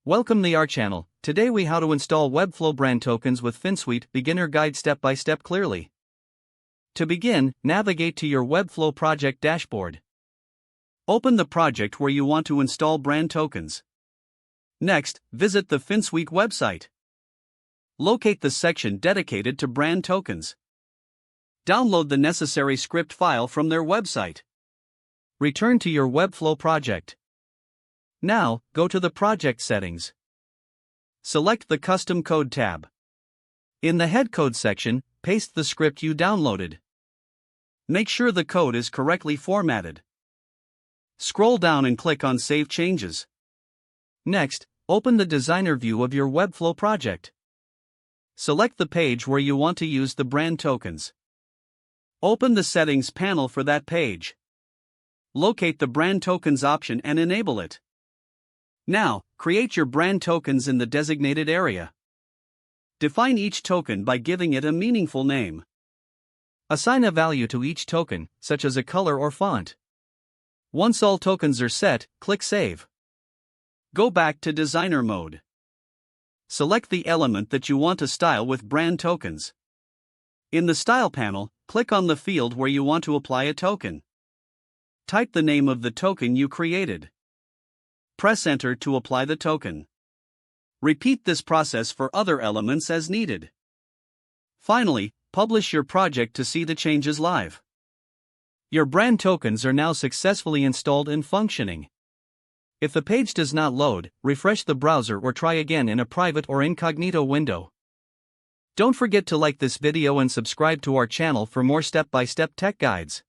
Welcome to our channel. Today we how to install Webflow brand tokens with Finsweet beginner guide step by step clearly. To begin, navigate to your Webflow project dashboard. Open the project where you want to install brand tokens. Next, visit the Finsweet website. Locate the section dedicated to brand tokens. Download the necessary script file from their website. Return to your Webflow project. Now, go to the project settings. Select the Custom Code tab. In the Head Code section, paste the script you downloaded. Make sure the code is correctly formatted. Scroll down and click on Save Changes. Next, open the designer view of your Webflow project. Select the page where you want to use the brand tokens. Open the Settings panel for that page. Locate the Brand Tokens option and enable it. Now, create your brand tokens in the designated area. Define each token by giving it a meaningful name. Assign a value to each token, such as a color or font. Once all tokens are set, click Save. Go back to Designer mode. Select the element that you want to style with brand tokens. In the Style panel, click on the field where you want to apply a token. Type the name of the token you created. Press Enter to apply the token. Repeat this process for other elements as needed. Finally, publish your project to see the changes live. Your brand tokens are now successfully installed and functioning. If the page does not load, refresh the browser or try again in a private or incognito window. Don't forget to like this video and subscribe to our channel for more step-by-step tech guides.